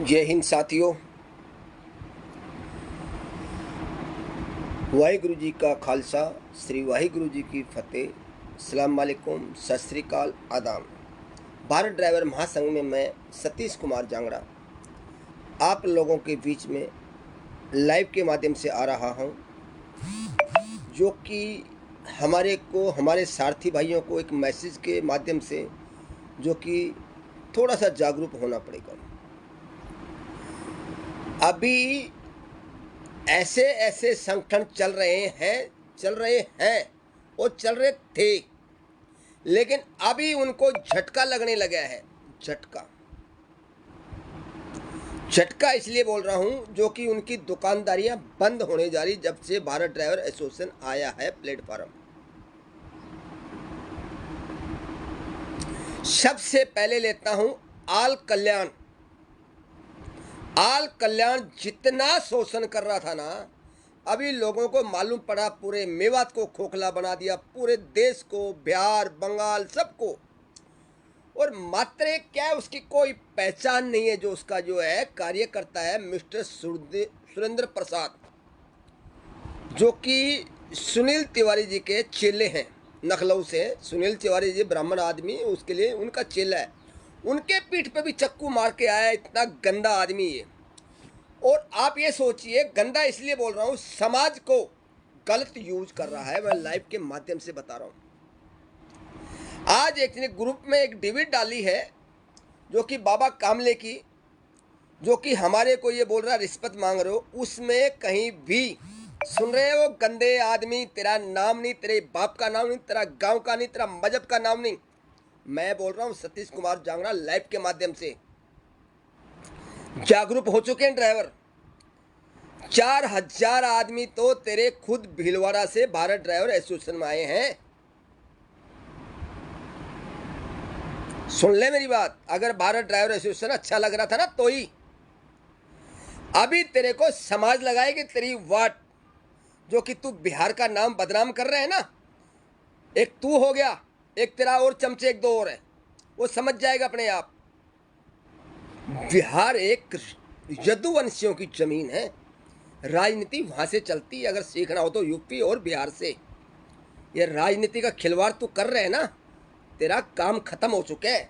जय हिंद साथियों। वाहिगुरु जी का खालसा, श्री वाहिगुरु जी की फतेह। अस्सलाम वालेकुम, सत श्री अकाल, आदाब। भारत ड्राइवर महासंघ में मैं सतीश कुमार जांगड़ा आप लोगों के बीच में लाइव के माध्यम से आ रहा हूं, जो कि हमारे सारथी भाइयों को एक मैसेज के माध्यम से जो कि थोड़ा सा जागरूक होना पड़ेगा। अभी ऐसे ऐसे संगठन चल रहे हैं और चल रहे थे, लेकिन अभी उनको झटका लगने लगा है। झटका इसलिए बोल रहा हूं जो कि उनकी दुकानदारियां बंद होने जा रही जब से भारत ड्राइवर एसोसिएशन आया है प्लेटफॉर्म। सबसे पहले लेता हूं आल कल्याण जितना शोषण कर रहा था ना, अभी लोगों को मालूम पड़ा, पूरे मेवात को खोखला बना दिया, पूरे देश को, बिहार, बंगाल, सबको। और मात्र क्या है, उसकी कोई पहचान नहीं है। जो उसका जो है कार्यकर्ता है मिस्टर सुरेंद्र प्रसाद, जो कि सुनील तिवारी जी के चेले हैं। लखनऊ से सुनील तिवारी जी ब्राह्मण आदमी, उसके लिए उनका चेला है। उनके पीठ पे भी चक्कू मार के आया। इतना गंदा आदमी ये। और आप ये सोचिए, गंदा इसलिए बोल रहा हूँ, समाज को गलत यूज कर रहा है। मैं लाइव के माध्यम से बता रहा हूँ। आज एक ने ग्रुप में एक डिबेट डाली है, जो कि बाबा कामले की, जो कि हमारे को ये बोल रहा रिश्वत मांग रहे हो। उसमें कहीं भी सुन रहे हो, गंदे आदमी, तेरा नाम नहीं, तेरे बाप का नाम नहीं, तेरा गांव का नहीं, तेरा मजहब का नाम नहीं। मैं बोल रहा हूँ सतीश कुमार जांगड़ा, लाइव के माध्यम से। जागरूक हो चुके हैं ड्राइवर। 4000 आदमी तो तेरे खुद भीलवाड़ा से भारत ड्राइवर एसोसिएशन में आए हैं। सुन ले मेरी बात। अगर भारत ड्राइवर एसोसिएशन अच्छा लग रहा था ना, तो ही अभी तेरे को समाज लगाएगी तेरी वाट, जो कि तू बिहार का नाम बदनाम कर रहे हैं ना। एक तू हो गया, एक तेरा और चमचे, एक दो और है, वो समझ जाएगा अपने आप। बिहार एक यदुवंशियों की जमीन है। राजनीति वहां से चलती है। अगर सीखना हो तो यूपी और बिहार से। ये राजनीति का खिलवाड़ तू कर रहे हैं ना, तेरा काम खत्म हो चुका है।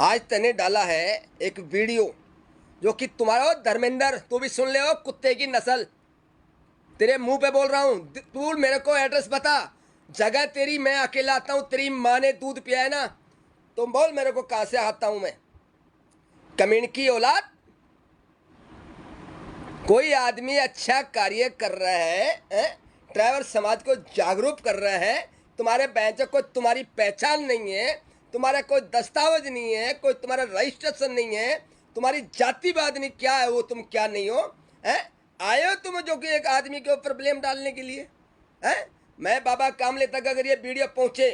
आज तने डाला है एक वीडियो, जो कि तुम्हारा धर्मेंद्र, तू भी सुन ले, हो कुत्ते की नस्ल। तेरे मुंह पे बोल रहा हूं, तू मेरे को एड्रेस बता, जगह तेरी, मैं अकेला आता हूं। तेरी माँ ने दूध पिया है ना, तुम बोल मेरे को कहां से आता हूं मैं। कमीन की औलाद। कोई आदमी अच्छा कार्य कर रहा है, ड्राइवर समाज को जागरूक कर रहा है, तुम्हारे बैंचों को तुम्हारी पहचान नहीं है, तुम्हारा कोई दस्तावेज नहीं है, कोई तुम्हारा रजिस्ट्रेशन नहीं है, तुम्हारी जातिवाद नहीं, क्या है वो, तुम क्या नहीं हो, आए हो तुम जो कि एक आदमी के ऊपर ब्लेम डालने के लिए। मैं बाबा कामले तक अगर ये वीडियो पहुंचे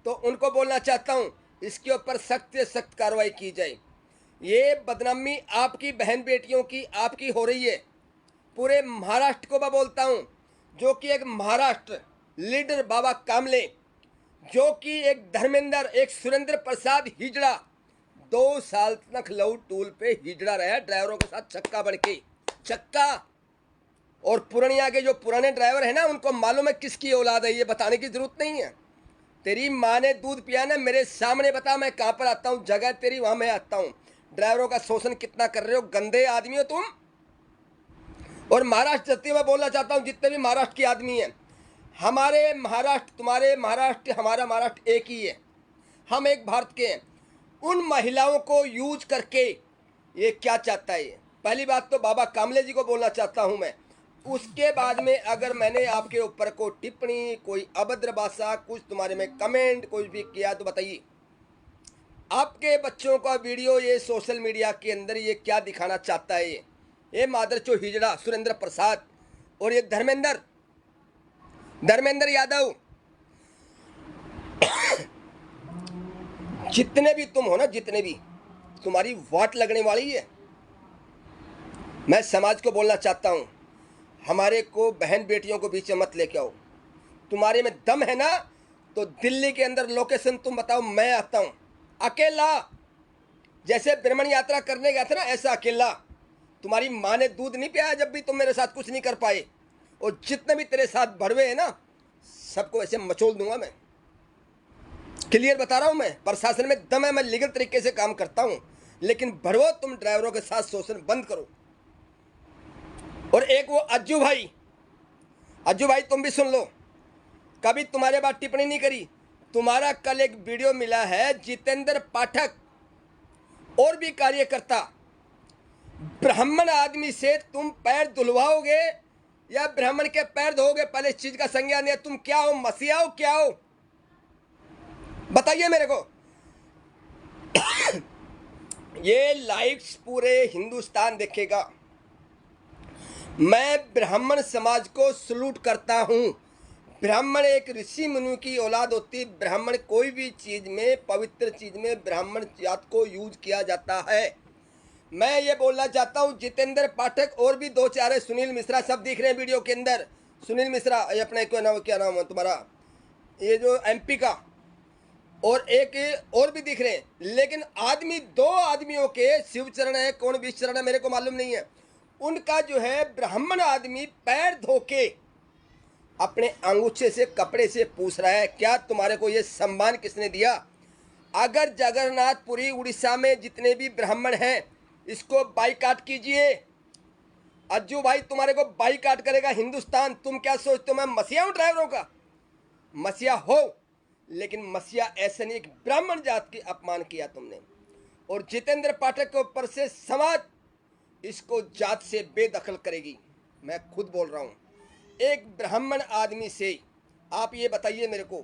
तो उनको बोलना चाहता हूं, इसके ऊपर सख्त से सख्त कार्रवाई की जाए। ये बदनामी आपकी बहन बेटियों की, आपकी हो रही है। पूरे महाराष्ट्र को मैं बोलता हूं, जो कि एक महाराष्ट्र लीडर बाबा कामले, जो कि एक धर्मेंद्र, एक सुरेंद्र प्रसाद हिजड़ा, 2 साल तक लखनऊ टूल पे हिजड़ा रहा ड्राइवरों के साथ, चक्का बन के चक्का। और पूर्णिया के जो पुराने ड्राइवर है ना, उनको मालूम है किसकी औलाद है, ये बताने की जरूरत नहीं है। तेरी माँ ने दूध पिया ना, मेरे सामने बता, मैं कहां पर आता हूं, जगह तेरी, वहां मैं आता हूं। ड्राइवरों का शोषण कितना कर रहे हो, गंदे आदमी हो तुम। और महाराष्ट्र जत्ती मैं बोलना चाहता हूं, जितने भी महाराष्ट्र के आदमी हैं, हमारे महाराष्ट्र, तुम्हारे महाराष्ट्र, हमारा महाराष्ट्र एक ही है। हम एक भारत के हैं। उन महिलाओं को यूज करके ये क्या चाहता है। पहली बात तो बाबा कामले जी को बोलना चाहता हूं मैं। उसके बाद में अगर मैंने आपके ऊपर कोई टिप्पणी, कोई अभद्र भाषा, कुछ तुम्हारे में कमेंट कुछ भी किया तो बताइए। आपके बच्चों का वीडियो ये सोशल मीडिया के अंदर ये क्या दिखाना चाहता है। ये मादरचो हिजड़ा सुरेंद्र प्रसाद और ये धर्मेंद्र यादव, जितने भी तुम हो ना, जितने भी, तुम्हारी वाट लगने वाली है। मैं समाज को बोलना चाहता हूं, हमारे को बहन बेटियों को बीच में मत लेके आओ। तुम्हारे में दम है ना, तो दिल्ली के अंदर लोकेशन तुम बताओ, मैं आता हूं अकेला। जैसे ब्राह्मण यात्रा करने गया था ना, ऐसा अकेला। तुम्हारी माँ ने दूध नहीं पिया जब भी तुम मेरे साथ कुछ नहीं कर पाए। और जितने भी तेरे साथ भड़वे हैं ना, सबको ऐसे मचोल दूंगा मैं। क्लियर बता रहा हूं मैं। प्रशासन में दम है, मैं लीगल तरीके से काम करता हूं, लेकिन भड़वो तुम ड्राइवरों के साथ शोषण बंद करो। और एक वो अज्जू भाई, तुम भी सुन लो, कभी तुम्हारे बाद टिप्पणी नहीं करी। तुम्हारा कल एक वीडियो मिला है, जितेंद्र पाठक और भी कार्यकर्ता, ब्राह्मण आदमी से तुम पैर धुलवाओगे या ब्राह्मण के पैर धोगे? पहले इस चीज का संज्ञान है। तुम क्या हो, मसीहा हो, क्या हो? बताइए मेरे को। ये लाइव्स पूरे हिंदुस्तान देखेगा। मैं ब्राह्मण समाज को सलूट करता हूं। ब्राह्मण एक ऋषि मुनि की औलाद होती। ब्राह्मण कोई भी चीज में, पवित्र चीज में ब्राह्मण जात को यूज किया जाता है। मैं ये बोलना चाहता हूँ, जितेंद्र पाठक और भी दो चार है, सुनील मिश्रा, सब दिख रहे हैं वीडियो के अंदर। सुनील मिश्रा, ये अपने क्या नाम है तुम्हारा, ये जो एमपी का, और एक और भी दिख रहे हैं। लेकिन आदमी, दो आदमियों के शिवचरण है, कौन विश्वचरण है मेरे को मालूम नहीं है, उनका जो है ब्राह्मण आदमी पैर धोके अपने अंगूठे से, कपड़े से पूछ रहा है, क्या तुम्हारे को ये सम्मान किसने दिया? अगर जगन्नाथपुरी उड़ीसा में जितने भी ब्राह्मण हैं, इसको बाइकाट कीजिए। अज्जू भाई, तुम्हारे को बाइकाट करेगा हिंदुस्तान। तुम क्या सोचते हो मैं मसीहा हूं ड्राइवरों का? मसीहा हो, लेकिन मसीहा ऐसे नहीं, एक ब्राह्मण जात की अपमान किया तुमने। और जितेंद्र पाठक के ऊपर से समाज इसको जात से बेदखल करेगी। मैं खुद बोल रहा हूं। एक ब्राह्मण आदमी से आप ये बताइए मेरे को,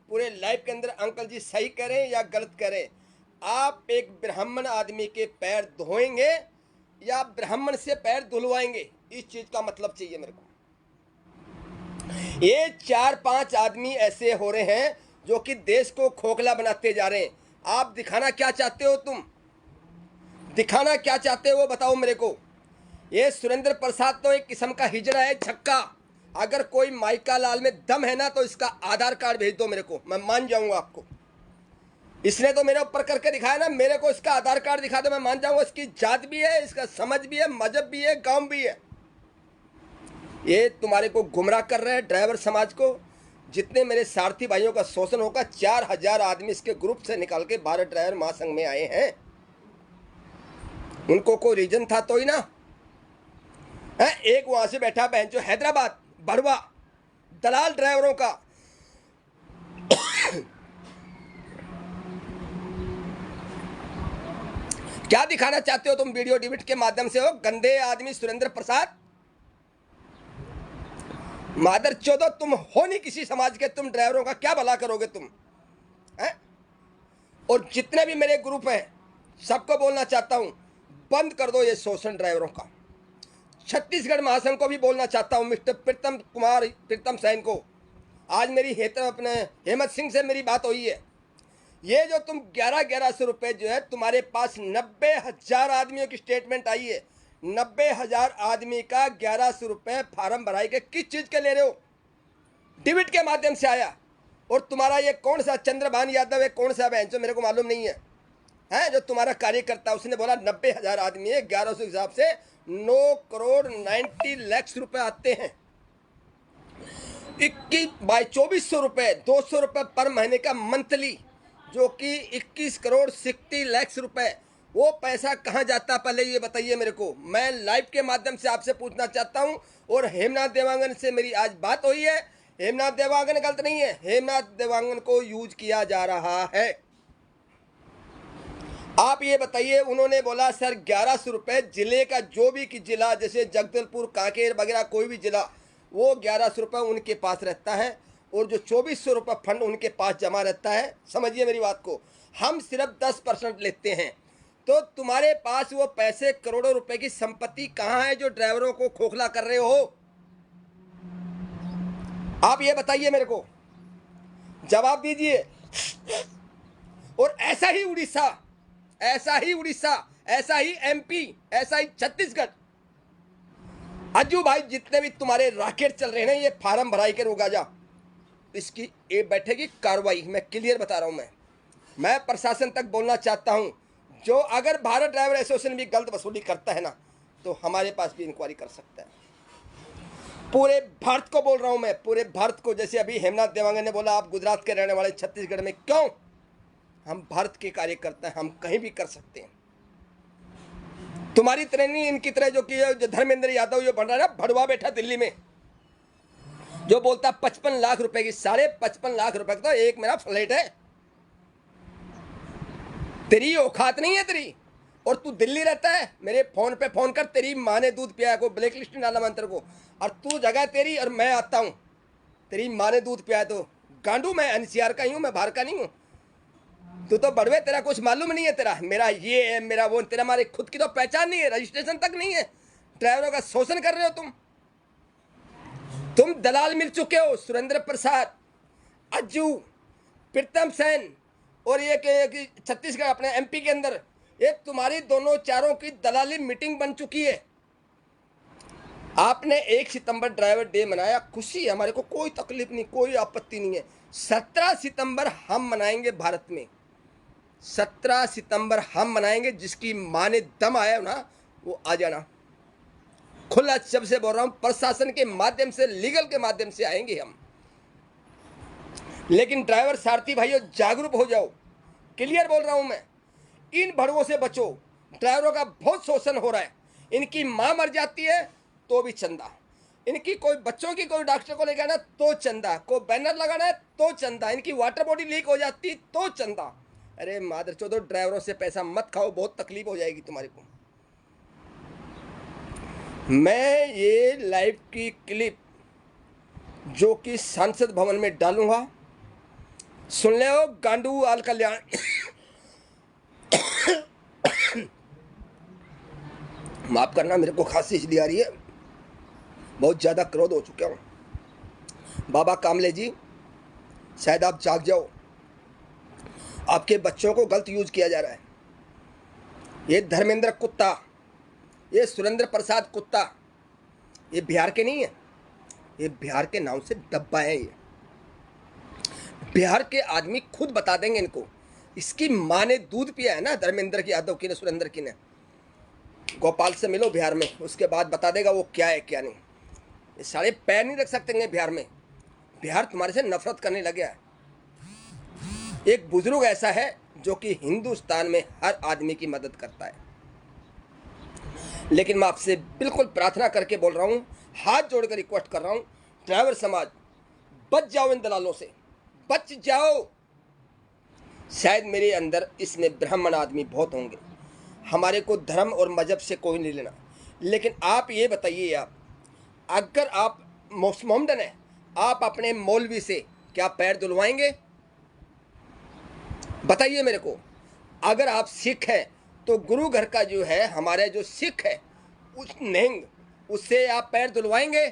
पूरे लाइव के अंदर, अंकल जी सही कह रहे हैं या गलत कह रहे हैं? आप एक ब्राह्मण आदमी के पैर धोएंगे या ब्राह्मण से पैर धुलवाएंगे? इस चीज का मतलब चाहिए मेरे को। ये 4-5 आदमी ऐसे हो रहे हैं जो कि देश को खोखला बनाते जा रहे हैं। आप दिखाना क्या चाहते हो? तुम दिखाना क्या चाहते हो वो बताओ मेरे को। ये सुरेंद्र प्रसाद तो एक किस्म का हिजड़ा है, छक्का। अगर कोई माइका लाल में दम है ना, तो इसका आधार कार्ड भेज दो मेरे को, मैं मान जाऊंगा आपको। इसने तो मेरे ऊपर करके दिखाया ना, मेरे को इसका आधार कार्ड दिखा दो, मैं मान जाऊंगा। इसकी जात भी है, इसका समझ भी है, मजहब भी है, गांव भी है। ये तुम्हारे को गुमराह कर रहे हैं ड्राइवर समाज को। जितने मेरे सारथी भाइयों का शोषण होगा, 4000 आदमी इसके ग्रुप से निकाल के भारत ड्राइवर महासंघ में आए हैं। उनको कोई रीजन था तो ही ना है। एक वहां से बैठा बहन जो हैदराबाद बड़वा दलाल ड्राइवरों का। क्या दिखाना चाहते हो तुम वीडियो डिबेट के माध्यम से? हो गंदे आदमी सुरेंद्र प्रसाद, मादर चौदह, तुम हो नहीं किसी समाज के। तुम ड्राइवरों का क्या भला करोगे तुम है? और जितने भी मेरे ग्रुप हैं, सबको बोलना चाहता हूं, बंद कर दो ये शोषण ड्राइवरों का। छत्तीसगढ़ महासंघ को भी बोलना चाहता हूं, मिस्टर प्रीतम सैन को। आज मेरी अपने हेमंत सिंह से मेरी बात हुई है। ये जो तुम 1100 रुपए जो है तुम्हारे पास, 90,000 आदमियों की स्टेटमेंट आई है। 90,000 आदमी का 1100 रुपए फार्म भराई के किस चीज के ले रहे हो? डिबिट के माध्यम से आया। और तुम्हारा ये कौन सा चंद्रभान यादव है, कौन सा बहन जो मेरे को मालूम नहीं है, जो तुम्हारा कार्यकर्ता, उसने बोला 90,000 आदमी है, 1100 के हिसाब से 9 करोड़ 90 लाख रुपए आते हैं। 2400 रुपए, 200 रुपए पर महीने का मंथली, जो कि 21 करोड़ 60 लाख रुपए। वो पैसा कहां जाता, पहले ये बताइए मेरे को। मैं लाइव के माध्यम से आपसे पूछना चाहता हूं। और हेमनाथ देवांगन से मेरी आज बात हुई है। हेमनाथ देवांगन गलत नहीं है, हेमनाथ देवांगन को यूज किया जा रहा है। आप ये बताइए, उन्होंने बोला सर 1100 रुपए जिले का, जो भी कि जिला, जैसे जगदलपुर, कांकेर वगैरह कोई भी जिला, वो 1100 रुपये उनके पास रहता है। और जो 2400 रुपये फंड उनके पास जमा रहता है। समझिए मेरी बात को, हम सिर्फ 10% लेते हैं। तो तुम्हारे पास वो पैसे, करोड़ों रुपए की संपत्ति कहाँ है जो ड्राइवरों को खोखला कर रहे हो? आप ये बताइए मेरे को, जवाब दीजिए। और ऐसा ही उड़ीसा, ऐसा ही उड़ीसा, ऐसा ही एमपी, ऐसा ही छत्तीसगढ़। अज्जू भाई, जितने भी तुम्हारे राकेट चल रहे हैं ना, ये फार्म भराई के रोका जा, इसकी ये बैठेगी कार्रवाई। मैं क्लियर बता रहा हूं। मैं प्रशासन तक बोलना चाहता हूं, जो अगर भारत ड्राइवर एसोसिएशन भी गलत वसूली करता है ना, तो हमारे पास भी इंक्वायरी कर सकता है। पूरे भारत को बोल रहा हूं मैं, पूरे भारत को। जैसे अभी हेमनाथ देवांगे ने बोला आप गुजरात के रहने वाले छत्तीसगढ़ में क्यों, हम भारत के कार्य करते हैं, हम कहीं भी कर सकते हैं। तुम्हारी तरह नहीं, इनकी तरह जो धर्मेंद्र यादव जो बन रहा है ना, भड़वा बैठा दिल्ली में, जो बोलता 55 लाख रुपए की, 55.5 लाख रुपए का तो एक मेरा फ्लैट है। तेरी औकात नहीं है तेरी, और तू दिल्ली रहता है, मेरे फोन पे फोन कर, तेरी माँ ने दूध पिया को ब्लैक लिस्ट में डाला मंत्र को, और तू जगह तेरी और मैं आता हूँ, तेरी माँ ने दूध पिया तो गांडू, मैं एनसीआर का ही हूँ, मैं बाहर का नहीं हूँ। तू तो बड़वे, तेरा कुछ मालूम नहीं है, तेरा मेरा ये है मेरा वो, तेरा हमारे खुद की तो पहचान नहीं है, रजिस्ट्रेशन तक नहीं है। ड्राइवरों का शोषण कर रहे हो तुम दलाल मिल चुके हो। सुरेंद्र प्रसाद, अज्जू, प्रीतम सेन और ये छत्तीसगढ़ अपने एमपी के अंदर एक तुम्हारी दोनों चारों की दलाली मीटिंग बन चुकी है। आपने 1 सितंबर ड्राइवर डे मनाया, खुशी, हमारे को कोई तकलीफ नहीं, कोई आपत्ति नहीं है। 17 सितंबर हम मनाएंगे भारत में, 17 सितंबर हम मनाएंगे। जिसकी माँ ने दम आया ना वो आ जाना, खुला शब्द से बोल रहा हूं, प्रशासन के माध्यम से, लीगल के माध्यम से आएंगे हम। लेकिन ड्राइवर सारथी भाइयों जागरूक हो जाओ, क्लियर बोल रहा हूं मैं, इन भड़वों से बचो। ड्राइवरों का बहुत शोषण हो रहा है, इनकी मां मर जाती है तो भी चंदा, इनकी कोई बच्चों की कोई डॉक्टर को ले जाना तो चंदा, कोई बैनर लगाना है तो चंदा, इनकी वाटर बॉडी लीक हो जाती तो चंदा। अरे मादर चौधो, ड्राइवरों से पैसा मत खाओ, बहुत तकलीफ हो जाएगी तुम्हारे को। मैं ये लाइव की क्लिप जो कि सांसद भवन में डालूंगा, सुन ले हो गांडू आल कल्याण। माफ करना, मेरे को खांसी इसलिए आ रही है, बहुत ज़्यादा क्रोध हो चुका हूँ। बाबा कामले जी, शायद आप जाग जाओ, आपके बच्चों को गलत यूज किया जा रहा है। ये धर्मेंद्र कुत्ता, ये सुरेंद्र प्रसाद कुत्ता, ये बिहार के नहीं है, ये बिहार के नाम से डब्बा है। ये बिहार के आदमी खुद बता देंगे इनको। इसकी माँ ने दूध पिया है ना, धर्मेंद्र की, यादव की ने, सुरेंद्र की ने। गोपाल से मिलो बिहार में, उसके बाद बता देगा वो क्या है क्या नहीं। ये सारे पैर नहीं रख सकते बिहार में, बिहार तुम्हारे से नफरत करने लग गया है। एक बुजुर्ग ऐसा है जो कि हिंदुस्तान में हर आदमी की मदद करता है। लेकिन मैं आपसे बिल्कुल प्रार्थना करके बोल रहा हूँ, हाथ जोड़कर रिक्वेस्ट कर रहा हूँ, ड्राइवर समाज बच जाओ, इन दलालों से बच जाओ। शायद मेरे अंदर इसमें ब्राह्मण आदमी बहुत होंगे, हमारे को धर्म और मजहब से कोई नहीं लेना। लेकिन आप ये बताइए, आप अगर आप मोहम्मदन है, आप अपने मौलवी से क्या पैर धुलवाएंगे? बताइए मेरे को। अगर आप सिख हैं तो गुरु घर का जो है, हमारे जो सिख है उस निहंग, उससे आप पैर धुलवाएंगे?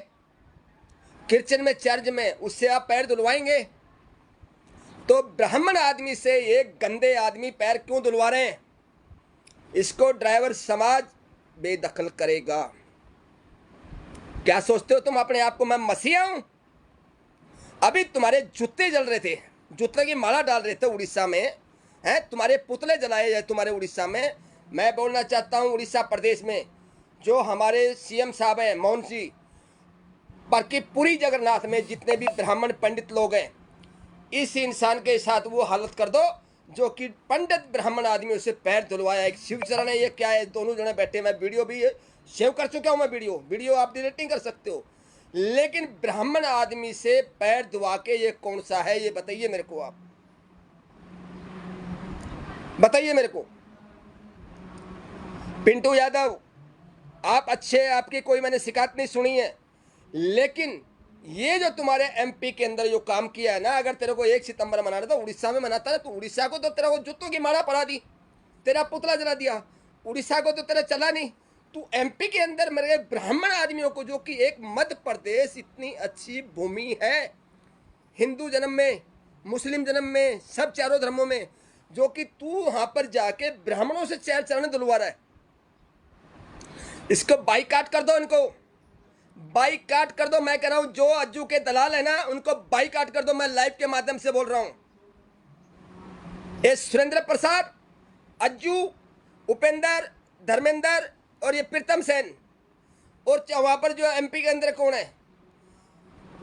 क्रिश्चियन में, चर्च में, उससे आप पैर धुलवाएंगे? तो ब्राह्मण आदमी से एक गंदे आदमी पैर क्यों धुलवा रहे हैं? इसको ड्राइवर समाज बेदखल करेगा। क्या सोचते हो तुम अपने आप को मैं मसीहा हूं? अभी तुम्हारे जूते जल रहे थे, जूते की माला डाल रहे थे उड़ीसा में, हैं, तुम्हारे पुतले जलाए जाए तुम्हारे उड़ीसा में। मैं बोलना चाहता हूं, उड़ीसा प्रदेश में जो हमारे सीएम साहब हैं मोहन जी, पर कि पूरी जगन्नाथ में जितने भी ब्राह्मण पंडित लोग हैं, इस इंसान के साथ वो हालत कर दो जो कि पंडित ब्राह्मण आदमी उसे पैर धुलवाया। एक शिवचरण है, ये क्या है, दोनों जने बैठे, मैं वीडियो भी सेव कर चुका हूँ, मैं वीडियो आप डिलीटिंग कर सकते हो। लेकिन ब्राह्मण आदमी से पैर धुआ के ये कौन सा है, ये बताइए मेरे को, आप बताइए मेरे को। पिंटू यादव, आप अच्छे, आपकी कोई मैंने शिकायत नहीं सुनी है, लेकिन ये जो तुम्हारे एमपी के अंदर जो काम किया है ना, अगर तेरे को 1 सितंबर मनाना था उड़ीसा में मनाता ना, तो उड़ीसा को तो तेरे को जूतों की माला पड़ा दी, तेरा पुतला जला दिया, उड़ीसा को तो तेरा चला नहीं। तू एमपी के अंदर मेरे ब्राह्मण आदमियों को, जो कि एक मध्य प्रदेश इतनी अच्छी भूमि है, हिंदू जन्म में, मुस्लिम जन्म में, सब चारों धर्मों में, जो कि तू वहां पर जाके ब्राह्मणों से चैर चरण दिलवा रहा है। इसको बाइकाट कर दो, इनको बाइकाट कर दो। मैं कह रहा हूं जो अज्जू के दलाल है ना, उनको बाइकाट कर दो। मैं लाइव के माध्यम से बोल रहा हूं। ये सुरेंद्र प्रसाद, अज्जू, उपेंद्र, धर्मेंद्र और ये प्रीतम सेन, और वहाँ पर जो एमपी के अंदर कौन है,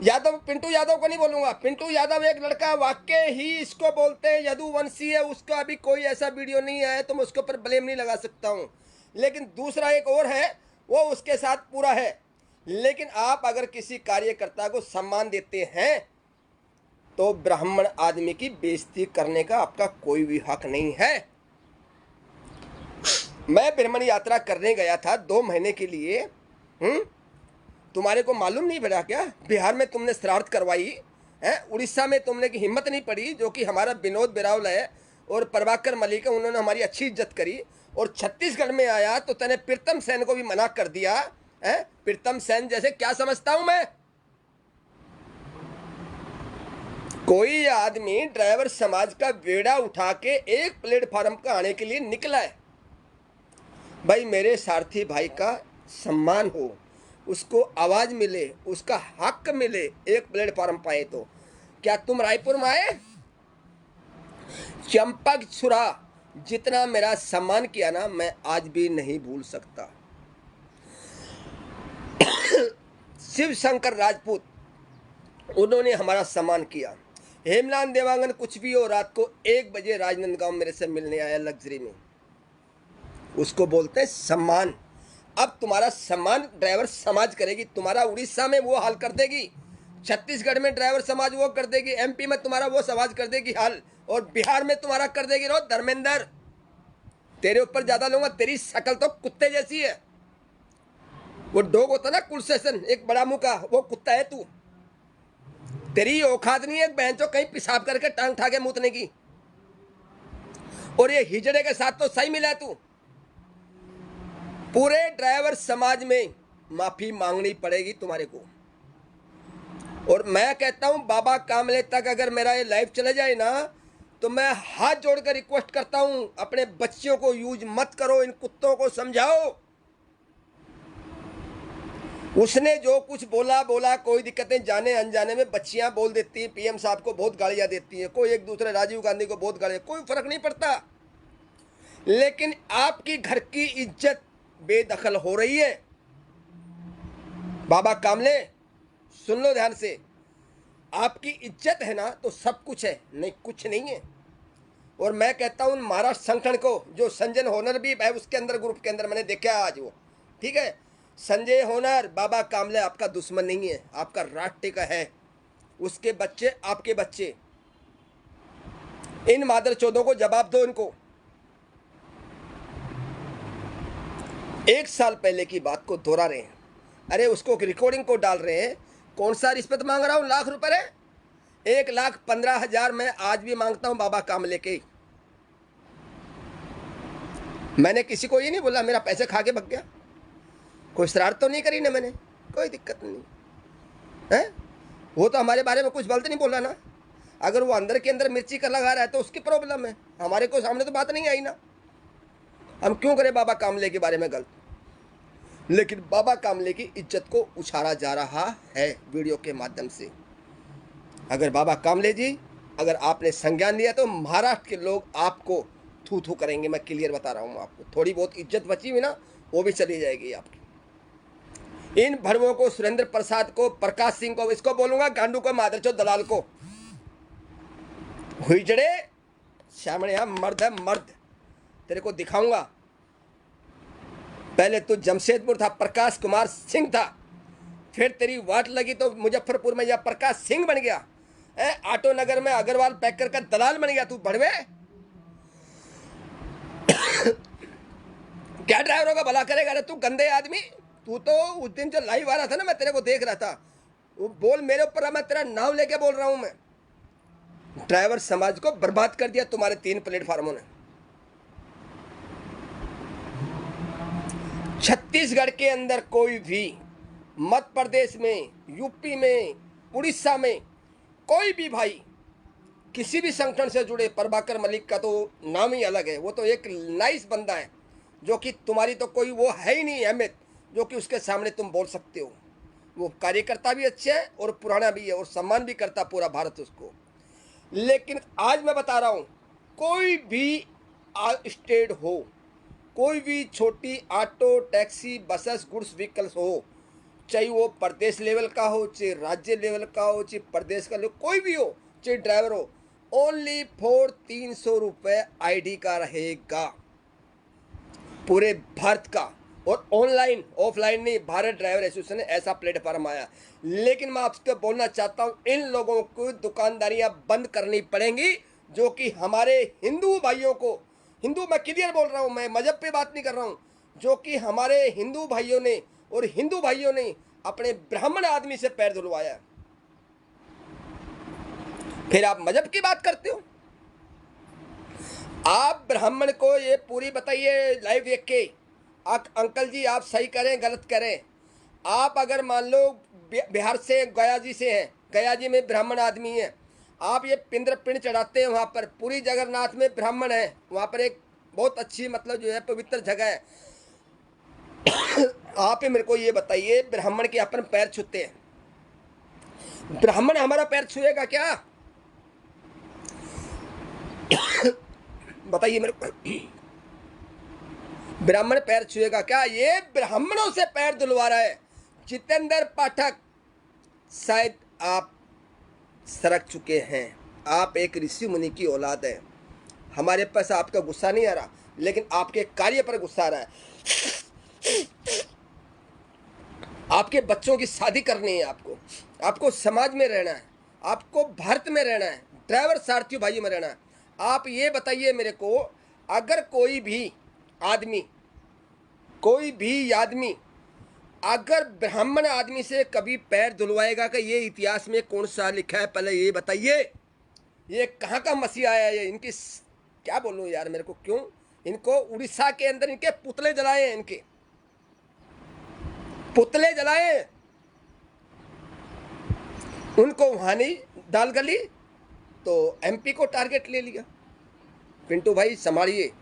यादव, पिंटू यादव को नहीं बोलूंगा। पिंटू यादव एक लड़का वाकई ही इसको बोलते हैं यदुवंशी है, उसका अभी कोई ऐसा वीडियो नहीं आया तो मैं उसके ऊपर ब्लेम नहीं लगा सकता हूँ। लेकिन दूसरा एक और है, वो उसके साथ पूरा है। लेकिन आप अगर किसी कार्यकर्ता को सम्मान देते हैं तो ब्राह्मण आदमी की बेइज्जती करने का आपका कोई भी हक नहीं है। मैं ब्राह्मण यात्रा करने गया था 2 महीने के लिए। तुम्हारे को मालूम नहीं पड़ा क्या? बिहार में तुमने श्राद्ध करवाई है, उड़ीसा में तुमने की हिम्मत नहीं पड़ी, जो कि हमारा विनोद बिरावल है और प्रभाकर मलिक है, उन्होंने हमारी अच्छी इज्जत करी। और छत्तीसगढ़ में आया तो तूने प्रीतम सेन को भी मना कर दिया है। प्रीतम सेन जैसे क्या समझता हूं मैं? कोई आदमी ड्राइवर समाज का बेड़ा उठा के एक प्लेटफार्म का आने के लिए निकला है। भाई मेरे सारथी भाई का सम्मान हो, उसको आवाज मिले, उसका हक मिले, एक प्लेटफार्म पाए। तो क्या तुम रायपुर में आए? चंपक छुरा जितना मेरा सम्मान किया ना, मैं आज भी नहीं भूल सकता। शिव शंकर राजपूत, उन्होंने हमारा सम्मान किया। हेमलाल देवांगन कुछ भी हो, रात को 1 बजे राजनांदगांव मेरे से मिलने आया लग्जरी में, उसको बोलते हैं सम्मान। अब तुम्हारा सम्मान ड्राइवर समाज करेगी, तुम्हारा उड़ीसा में वो हाल कर देगी, छत्तीसगढ़ में ड्राइवर समाज वो कर देगी, एमपी में तुम्हारा वो समाज कर देगी हाल, और बिहार में तुम्हारा कर देगी। रो धर्मेंद्र, तेरे ऊपर ज्यादा लूंगा, तेरी शक्ल तो कुत्ते जैसी है। वो डॉग होता ना कुलसेशन, एक बड़ा मुंह का, वो कुत्ता है तू। तेरी औकात नहीं है बहन चो कहीं पेशाब करके टांग ठा के मूतने की। और ये हिजड़े के साथ तो सही मिला तू। पूरे ड्राइवर समाज में माफी मांगनी पड़ेगी तुम्हारे को। और मैं कहता हूं बाबा कामले तक अगर मेरा ये लाइव चले जाए ना, तो मैं हाथ जोड़कर रिक्वेस्ट करता हूं, अपने बच्चियों को यूज मत करो, इन कुत्तों को समझाओ। उसने जो कुछ बोला बोला, कोई दिक्कतें जाने अनजाने में बच्चियां बोल देती हैं, पीएम साहब को बहुत गालियां देती हैं, कोई एक दूसरे राजीव गांधी को बहुत गालियां, कोई फर्क नहीं पड़ता। लेकिन आपकी घर की इज्जत बेदखल हो रही है। बाबा कामले सुन लो ध्यान से, आपकी इज्जत है ना तो सब कुछ है, नहीं कुछ नहीं है। और मैं कहता हूं महाराष्ट्र संगठन को, जो संजय होनर भी है उसके अंदर, ग्रुप के अंदर मैंने देखा आज वो, ठीक है, संजय होनर, बाबा कामले आपका दुश्मन नहीं है, आपका राष्ट्र का है। उसके बच्चे आपके बच्चे, इन मादर चौधों को जवाब दो। इनको 1 साल पहले की बात को दोहरा रहे हैं, अरे उसको रिकॉर्डिंग को डाल रहे हैं। कौन सा रिश्वत मांग रहा हूं? लाख रुपए है, 1,15,000 मैं आज भी मांगता हूं बाबा कामले के। मैंने किसी को ये नहीं बोला मेरा पैसे खा के भग गया, कोई शरारत तो नहीं करी ना मैंने, कोई दिक्कत नहीं है। वो तो हमारे बारे में कुछ गलत नहीं बोला ना। अगर वो अंदर के अंदर मिर्ची का लगा रहा है तो उसकी प्रॉब्लम है, हमारे को सामने तो बात नहीं आई ना। हम क्यों करें बाबा कामले के बारे में गलत? लेकिन बाबा कामले की इज्जत को उछाला जा रहा है वीडियो के माध्यम से। अगर बाबा कामले जी, अगर आपने संज्ञान लिया तो महाराष्ट्र के लोग आपको थू थू करेंगे। मैं क्लियर बता रहा हूँ आपको, थोड़ी बहुत इज्जत बची हुई ना वो भी चली जाएगी आपकी। इन भड़वों को, सुरेंद्र प्रसाद को, प्रकाश सिंह को, इसको बोलूंगा गांडू को, मादरचोद दलाल को, हुईजड़े श्यामणिया मर्द है मर्द, तेरे को दिखाऊंगा। पहले तो जमशेदपुर था, प्रकाश कुमार सिंह था, फिर तेरी वाट लगी तो मुजफ्फरपुर में या प्रकाश सिंह बन गया, ऑटो नगर में अग्रवाल पैकर का दलाल बन गया तू भड़वे। क्या ड्राइवरों का भला करेगा रे तू गंदे आदमी। तू तो उस दिन जो लाइव आ रहा था ना, मैं तेरे को देख रहा था, वो बोल मेरे ऊपर, मैं तेरा नाम लेके बोल रहा हूं। मैं ड्राइवर समाज को बर्बाद कर दिया तुम्हारे 3 प्लेटफार्मों ने। छत्तीसगढ़ के अंदर कोई भी, मध्य प्रदेश में, यूपी में, उड़ीसा में कोई भी भाई किसी भी संगठन से जुड़े, प्रभाकर मलिक का तो नाम ही अलग है, वो तो एक नाइस बंदा है, जो कि तुम्हारी तो कोई वो है ही नहीं अहमियत जो कि उसके सामने तुम बोल सकते हो। वो कार्यकर्ता भी अच्छे है और पुराना भी है और सम्मान भी करता पूरा भारत उसको। लेकिन आज मैं बता रहा हूँ, कोई भी स्टेट हो, कोई भी छोटी auto, taxi, buses, goods vehicles हो, चाहे वो प्रदेश लेवल का हो, चाहे राज्य लेवल का हो, चाहे प्रदेश का लोग कोई भी हो, चाहे ड्राइवर हो, ओनली फॉर 300 रुपये ID का रहेगा पूरे भारत का। और ऑनलाइन ऑफलाइन नहीं, भारत ड्राइवर एसोसिएशन ने ऐसा प्लेटफॉर्म आया। लेकिन मैं आपसे बोलना चाहता हूँ, इन लोगों को दुकानदारियाँ बंद करनी पड़ेंगी, जो कि हमारे हिंदू भाइयों को, हिंदू मैं क्लियर बोल रहा हूँ, मैं मजहब पे बात नहीं कर रहा हूँ, जो कि हमारे हिंदू भाइयों ने और हिंदू भाइयों ने अपने ब्राह्मण आदमी से पैर धुलवाया। फिर आप मजहब की बात करते हो। आप ब्राह्मण को ये पूरी बताइए लाइव देख के, अंकल जी आप सही करें गलत करें। आप अगर मान लो बिहार से गया जी से हैं, गया जी में ब्राह्मण आदमी है, आप ये पिंड चढ़ाते हैं वहाँ पर, पूरी जगन्नाथ में ब्राह्मण है, वहाँ पर एक बहुत अच्छी मतलब जो है पवित्र जगह है। आप मेरे को ये बताइए, ब्राह्मण के अपन पैर छूते हैं, ब्राह्मण हमारा पैर छुएगा क्या? बताइए मेरे को, ब्राह्मण पैर छुएगा क्या? ये ब्राह्मणों से पैर धुलवा रहा है। जितेंद्र पाठक, शायद आप सरक चुके हैं, आप एक ऋषि मुनि की औलाद है। हमारे पास आपका गुस्सा नहीं आ रहा, लेकिन आपके कार्य पर गुस्सा आ रहा है। आपके बच्चों की शादी करनी है, आपको समाज में रहना है, आपको भारत में रहना है, ड्राइवर सारथियों भाई में रहना है। आप ये बताइए मेरे को, अगर कोई भी आदमी अगर ब्राह्मण आदमी से कभी पैर धुलवाएगा कि ये इतिहास में कौन सा लिखा है? पहले ये बताइए, ये कहाँ का मसीहा है? ये इनकी क्या बोलूँ यार, मेरे को क्यों, इनको उड़ीसा के अंदर इनके पुतले जलाए हैं, इनके पुतले जलाए, उनको वहां नहीं दाल गली तो MP को टारगेट ले लिया। पिंटू भाई संभालिए,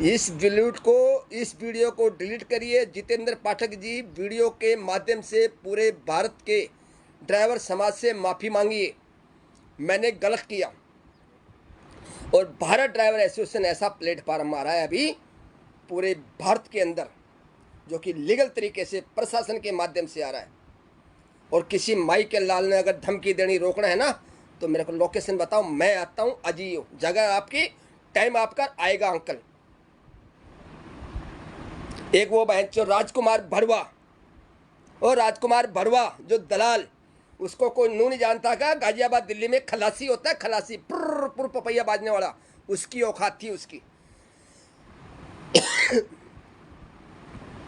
इस वीडियो को डिलीट करिए। जितेंद्र पाठक जी, वीडियो के माध्यम से पूरे भारत के ड्राइवर समाज से माफ़ी मांगिए, मैंने गलत किया। और भारत ड्राइवर एसोसिएशन ऐसा प्लेटफॉर्म आ रहा है अभी पूरे भारत के अंदर, जो कि लीगल तरीके से प्रशासन के माध्यम से आ रहा है। और किसी माई के लाल ने अगर धमकी देनी रोकना है ना, तो मेरे को लोकेशन बताओ, मैं आता हूँ अजीयो, जगह आपकी, टाइम आपका आएगा अंकल। एक वो बहन जो राजकुमार भड़वा, और राजकुमार भड़वा जो दलाल, उसको कोई नू नहीं जानता का, गाजियाबाद दिल्ली में खलासी होता है, खलासी पुर पुर पपैया बाजने वाला, उसकी औकात थी उसकी।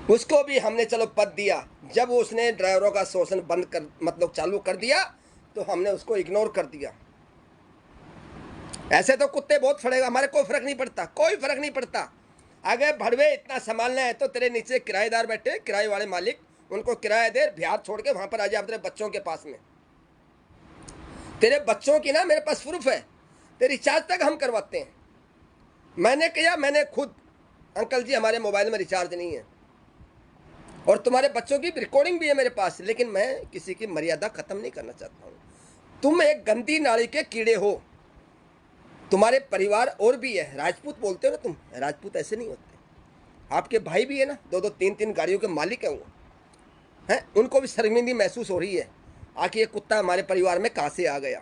उसको भी हमने चलो पद दिया, जब उसने ड्राइवरों का शोषण बंद कर मतलब चालू कर दिया, तो हमने उसको इग्नोर कर दिया। ऐसे तो कुत्ते बहुत फड़ेगा, हमारे कोई फर्क नहीं पड़ता, कोई फर्क नहीं पड़ता। अगर भड़वे इतना संभालना है तो तेरे नीचे किराएदार बैठे, किराए वाले मालिक, उनको किराया दे, बिहार छोड़ के वहां पर आ जा तेरे बच्चों के पास में। तेरे बच्चों की ना मेरे पास प्रूफ है, तेरे रिचार्ज तक हम करवाते हैं। मैंने किया, मैंने खुद, अंकल जी हमारे मोबाइल में रिचार्ज नहीं है, और तुम्हारे बच्चों की रिकॉर्डिंग भी है मेरे पास, लेकिन मैं किसी की मर्यादा खत्म नहीं करना चाहता हूँ। तुम एक गंदी नाली के कीड़े हो, तुम्हारे परिवार और भी है, राजपूत बोलते हो ना तुम, राजपूत ऐसे नहीं होते। आपके भाई भी है ना, 2-2 3-3 गाड़ियों के मालिक हैं वो, हैं, उनको भी शर्मिंदगी महसूस हो रही है, आखिर ये कुत्ता हमारे परिवार में कहाँ से आ गया।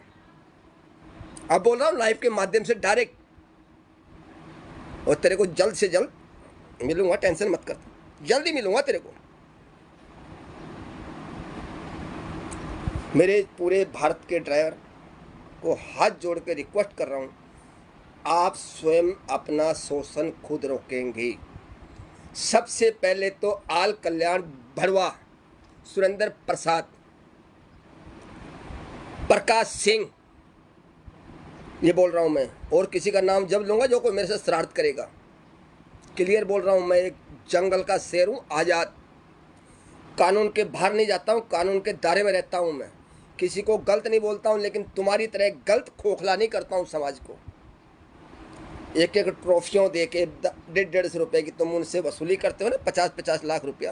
अब बोल रहा हूँ लाइव के माध्यम से डायरेक्ट, और तेरे को जल्द से जल्द मिलूंगा, टेंशन मत कर, जल्दी मिलूंगा तेरे को। मेरे पूरे भारत के ड्राइवर को हाथ जोड़ के रिक्वेस्ट कर रहा हूँ, आप स्वयं अपना शोषण खुद रोकेंगे। सबसे पहले तो आल कल्याण भड़वा, सुरेंद्र प्रसाद, प्रकाश सिंह, ये बोल रहा हूँ मैं, और किसी का नाम जब लूँगा जो कोई मेरे से शरारत करेगा। क्लियर बोल रहा हूँ, मैं एक जंगल का शेर हूँ, आज़ाद, कानून के बाहर नहीं जाता हूँ, कानून के दायरे में रहता हूँ। मैं किसी को गलत नहीं बोलता हूँ, लेकिन तुम्हारी तरह गलत खोखला नहीं करता हूँ समाज को। एक एक ट्रॉफियों दे के 150-150 रुपये की तुम उनसे वसूली करते हो ना, 50-50 लाख रुपया,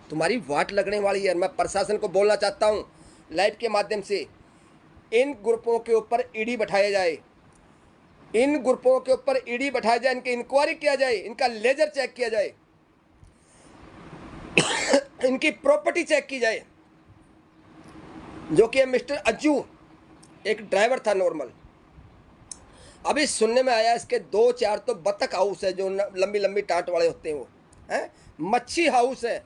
तुम्हारी वाट लगने वाली है। मैं प्रशासन को बोलना चाहता हूँ लाइव के माध्यम से, इन ग्रुपों के ऊपर ईडी बैठाया जाए, इन ग्रुपों के ऊपर ईडी बैठाया जाए, इनकी इंक्वायरी किया जाए, इनका लेजर चेक किया जाए, इनकी प्रॉपर्टी चेक की जाए। जो कि मिस्टर अज्जू एक ड्राइवर था नॉर्मल। अभी सुनने में आया इसके 2-4 तो बतख हाउस है, जो लंबी लंबी टाट वाले होते हैं, वो हैं, मच्छी हाउस है,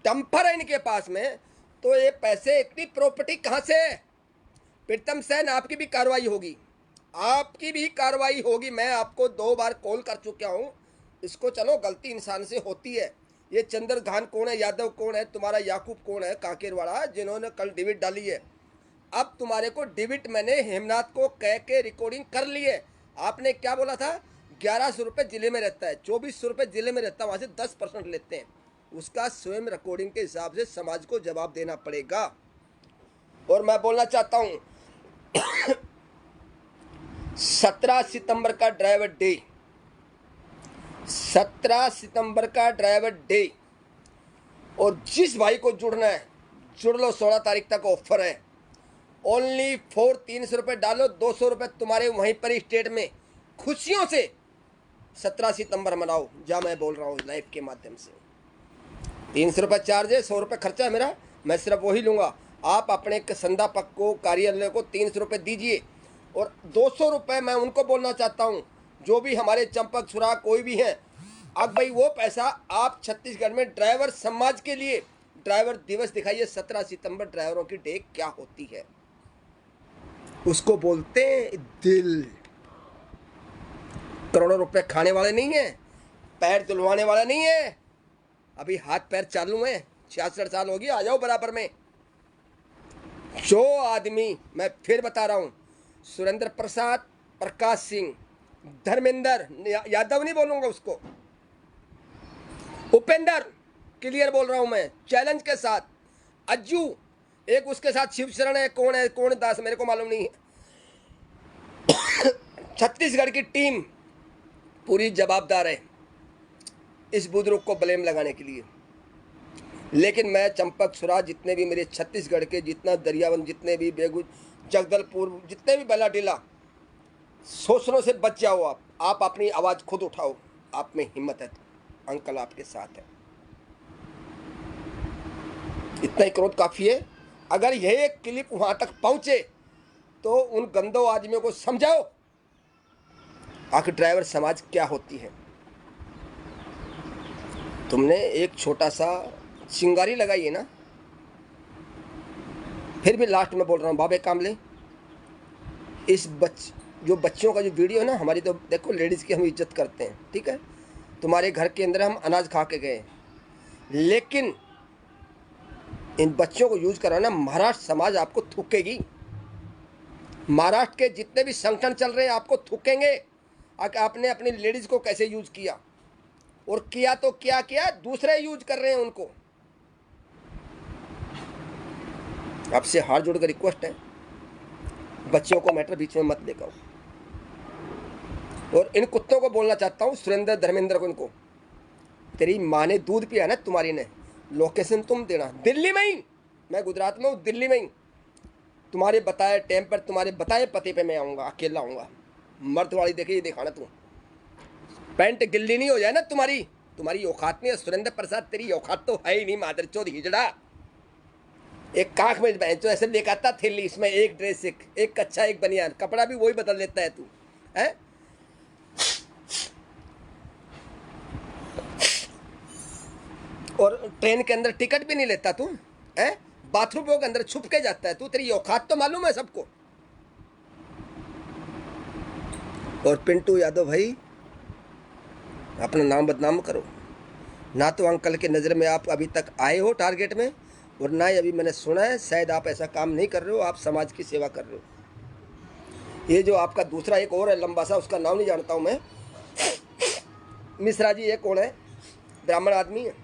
डंपर है इनके पास में। तो ये पैसे, इतनी प्रॉपर्टी कहाँ से है? प्रीतम सेन, आपकी भी कार्रवाई होगी, आपकी भी कार्रवाई होगी। मैं आपको 2 बार कॉल कर चुका हूँ इसको। चलो, गलती इंसान से होती है। ये चंद्रघान कौन है, यादव कौन है, तुम्हारा याकूब कौन है कांकेरवाड़ा, जिन्होंने कल डिविट डाली है। अब तुम्हारे को डिविट मैंने हेमनाथ को कह के रिकॉर्डिंग कर ली है। आपने क्या बोला था? 1100 रुपये जिले में रहता है, 2400 रुपये जिले में रहता है, वहाँ से 10% लेते हैं। उसका स्वयं रिकॉर्डिंग के हिसाब से समाज को जवाब देना पड़ेगा। और मैं बोलना चाहता हूँ 17 सितंबर का ड्राइवर डे, 17 सितंबर का ड्राइवर डे। और जिस भाई को जुड़ना है जुड़ लो, 16 तारीख तक ऑफर है। ओनली फॉर 300 रुपये डालो, 200 रुपये तुम्हारे वहीं पर स्टेट में खुशियों से 17 सितंबर मनाओ। जहाँ मैं बोल रहा हूँ लाइव के माध्यम से। 300 रुपये चार्ज है, 100 रुपये खर्चा है मेरा, मैं सिर्फ वही लूँगा। आप अपने संध्यापक को, कार्यालय को 300 रुपये दीजिए। और 200 रुपये मैं उनको बोलना चाहता हूँ, जो भी हमारे चंपक छुरा कोई भी हैं, अब भाई वो पैसा आप छत्तीसगढ़ में ड्राइवर समाज के लिए ड्राइवर दिवस दिखाइए। 17 सितंबर ड्राइवरों की डे क्या होती है, उसको बोलते हैं दिल। करोड़ों रुपए खाने वाले नहीं है, पैर दुलवाने वाला नहीं है। अभी हाथ पैर चालू है, 66 साल होगी, आ जाओ बराबर में। जो आदमी, मैं फिर बता रहा हूँ, सुरेंद्र प्रसाद, प्रकाश सिंह, धर्मेंद्र यादव नहीं बोलूंगा उसको, उपेंद्र, क्लियर बोल रहा हूं मैं चैलेंज के साथ। अज्जू, एक उसके साथ शिवशरण है, कौन दास मेरे को मालूम नहीं है। छत्तीसगढ़ की टीम पूरी जवाबदार है इस बुजुर्ग को ब्लेम लगाने के लिए। लेकिन मैं चंपक छुरा, जितने भी मेरे छत्तीसगढ़ के, जितना दरियावन, जितने भी बेगू, जगदलपुर, जितने भी बेलाडीला, शोषणों से बच जाओ। आप अपनी आवाज़ खुद उठाओ, आप में हिम्मत है तो अंकल आपके साथ है। इतना ही क्रोध काफ़ी है। अगर यह एक क्लिप वहाँ तक पहुँचे तो उन गंदो आदमियों को समझाओ आखिर ड्राइवर समाज क्या होती है। तुमने एक छोटा सा चिंगारी लगाई है ना। फिर भी लास्ट में बोल रहा हूँ बाबे कामले, इस जो बच्चों का जो वीडियो है ना, हमारी तो देखो लेडीज़ की हम इज्जत करते हैं, ठीक है। तुम्हारे घर के अंदर हम अनाज खा के गए, लेकिन इन बच्चों को यूज कराना, महाराष्ट्र समाज आपको थूकेगी। महाराष्ट्र के जितने भी संगठन चल रहे हैं आपको थूकेंगे। आपने अपनी लेडीज़ को कैसे यूज किया, और किया तो क्या किया, दूसरे यूज कर रहे हैं उनको। आपसे हाथ जोड़कर रिक्वेस्ट है, बच्चियों को मैटर बीच में मत लेकर आओ। और इन कुत्तों को बोलना चाहता हूँ, सुरेंद्र, धर्मेंद्र को, इनको, तेरी माँ ने दूध पिया ना तुम्हारी ने, लोकेशन तुम देना दिल्ली में ही, मैं गुजरात में हूँ, दिल्ली में ही। तुम्हारे बताए टाइम पर, तुम्हारे बताए पते पे मैं आऊँगा, अकेला आऊँगा। मर्द वाली देखिए, ये दिखाना तू, पैंट गिल्ली नहीं हो जाए ना तुम्हारी औकात नहीं है। सुरेंद्र प्रसाद, तेरी औकात तो है ही नहीं, मादरचोद हिजड़ा। एक काख में जो ऐसे लेकर आता थैली, इसमें एक ड्रेस, एक कच्चा, एक बनियान, कपड़ा भी वही बदल लेता है तू, है। और ट्रेन के अंदर टिकट भी नहीं लेता तू, है। बाथरूमों के अंदर छुप के जाता है तू, तेरी औकात तो मालूम है सबको। और पिंटू यादव भाई, अपना नाम बदनाम करो ना। तो अंकल के नज़र में आप अभी तक आए हो टारगेट में, और ना ही अभी मैंने सुना है शायद आप ऐसा काम नहीं कर रहे हो, आप समाज की सेवा कर रहे हो। ये जो आपका दूसरा एक और है लंबा सा, उसका नाम नहीं जानता हूँ मैं, मिश्रा जी, ये कौन है? ब्राह्मण आदमी है।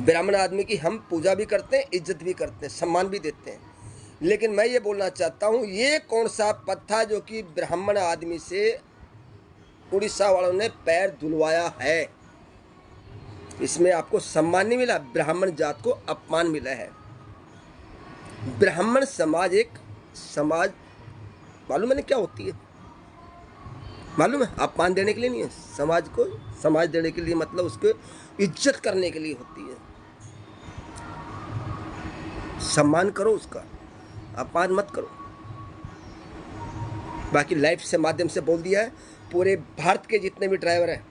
ब्राह्मण आदमी की हम पूजा भी करते हैं, इज्जत भी करते हैं, सम्मान भी देते हैं। लेकिन मैं ये बोलना चाहता हूँ, ये कौन सा पद था जो कि ब्राह्मण आदमी से उड़ीसा वालों ने पैर धुलवाया है? इसमें आपको सम्मान नहीं मिला, ब्राह्मण जात को अपमान मिला है। ब्राह्मण समाज एक समाज, मालूम है क्या होती है? मालूम है, अपमान देने के लिए नहीं है, समाज को समाज देने के लिए, मतलब उसको इज्जत करने के लिए होती है। सम्मान करो उसका, अपमान मत करो। बाकी लाइफ से माध्यम से बोल दिया है, पूरे भारत के जितने भी ड्राइवर हैं,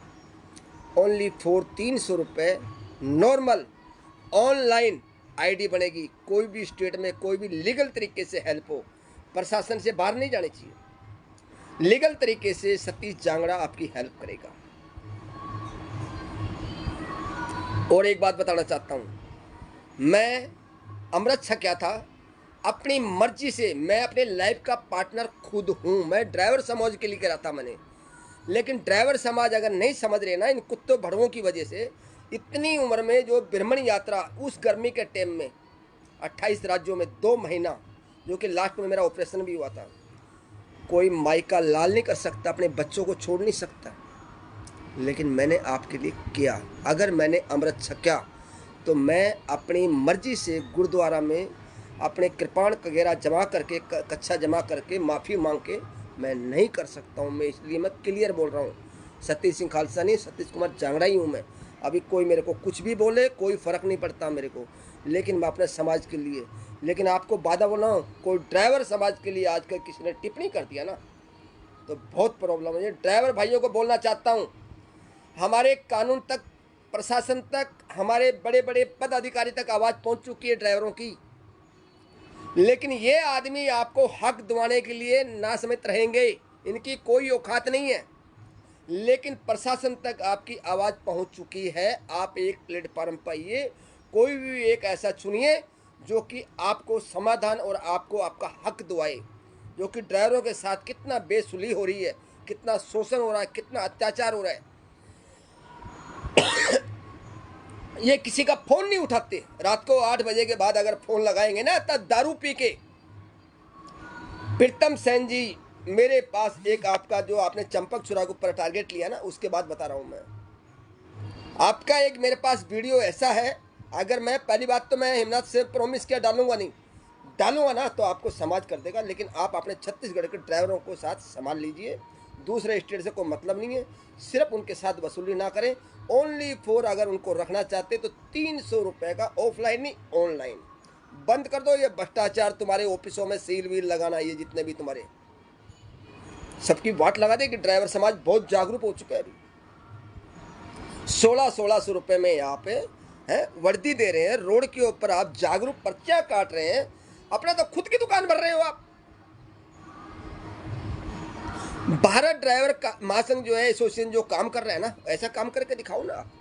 ओनली फॉर 300 रुपये नॉर्मल ऑनलाइन आईडी बनेगी। कोई भी स्टेट में कोई भी लीगल तरीके से हेल्प हो, प्रशासन से बाहर नहीं जानी चाहिए, लीगल तरीके से सतीश जांगड़ा आपकी हेल्प करेगा। और एक बात बताना चाहता हूँ, मैं अमृत छक्या था, अपनी मर्जी से मैं अपने लाइफ का पार्टनर खुद हूँ। मैं ड्राइवर समाज के लिए करा था मैंने, लेकिन ड्राइवर समाज अगर नहीं समझ रहे ना, इन कुत्तों भड़वों की वजह से, इतनी उम्र में जो ब्रह्मण यात्रा उस गर्मी के टाइम में 28 राज्यों में 2 महीना, जो कि लास्ट में मेरा ऑपरेशन भी हुआ था, कोई माई का लाल नहीं कर सकता, अपने बच्चों को छोड़ नहीं सकता, लेकिन मैंने आपके लिए किया। अगर मैंने अमृत छक्या तो मैं अपनी मर्जी से गुरुद्वारा में अपने कृपाण वगैरह जमा करके, कच्छा जमा करके, माफ़ी मांग के मैं नहीं कर सकता हूँ। मैं इसलिए मैं क्लियर बोल रहा हूँ, सतीश सिंह खालसा नहीं, सतीश कुमार जांगड़ा ही हूँ मैं। अभी कोई मेरे को कुछ भी बोले, कोई फ़र्क नहीं पड़ता मेरे को, लेकिन मैं अपने समाज के लिए। लेकिन आपको बाधा बोल रहा हूँ, कोई ड्राइवर समाज के लिए आजकल किसी ने टिप्पणी कर दिया ना, तो बहुत प्रॉब्लम है। ड्राइवर भाइयों को बोलना चाहता हूँ, हमारे कानून तक, प्रशासन तक, हमारे बड़े बड़े पदाधिकारी तक आवाज़ पहुँच चुकी है ड्राइवरों की, लेकिन ये आदमी आपको हक दिवाने के लिए ना समेत रहेंगे, इनकी कोई औकात नहीं है। लेकिन प्रशासन तक आपकी आवाज़ पहुंच चुकी है। आप एक प्लेटफार्म पर आइए, कोई भी एक ऐसा चुनिए जो कि आपको समाधान और आपको आपका हक दिवाए। जो कि ड्राइवरों के साथ कितना बेसुली हो रही है, कितना शोषण हो रहा है, कितना अत्याचार हो रहा है। ये किसी का फ़ोन नहीं उठाते। रात को 8 बजे के बाद अगर फ़ोन लगाएंगे ना, तब दारू पी के। प्रीतम सेन जी, मेरे पास एक आपका जो आपने चंपक चूड़ा के ऊपर टारगेट लिया ना, उसके बाद बता रहा हूँ मैं आपका। एक मेरे पास वीडियो ऐसा है, अगर मैं पहली बात तो मैं हिमनाथ से प्रॉमिस किया डालूंगा नहीं, डालूंगा ना तो आपको समाज कर देगा। लेकिन आप अपने छत्तीसगढ़ के ड्राइवरों को साथ संभाल लीजिए, दूसरे स्टेट से कोई मतलब नहीं है, सिर्फ उनके साथ वसूली ना करें। ओनली फॉर अगर उनको रखना चाहते तो 300 रुपये का ऑफलाइन नहीं ऑनलाइन। बंद कर दो ये भ्रष्टाचार, तुम्हारे ऑफिसों में सील वील लगाना, ये जितने भी तुम्हारे सबकी वाट लगा दे कि ड्राइवर समाज बहुत जागरूक हो चुका है। अभी 1600 रुपये में यहाँ पे हैं वर्दी दे रहे हैं, रोड के ऊपर आप जागरूक पर्चियां काट रहे हैं, अपना तो खुद की दुकान भर रहे हो आप। भारत ड्राइवर का महासंघ जो है, एसोसिएशन जो काम कर रहा है ना, ऐसा काम करके दिखाओ ना आप।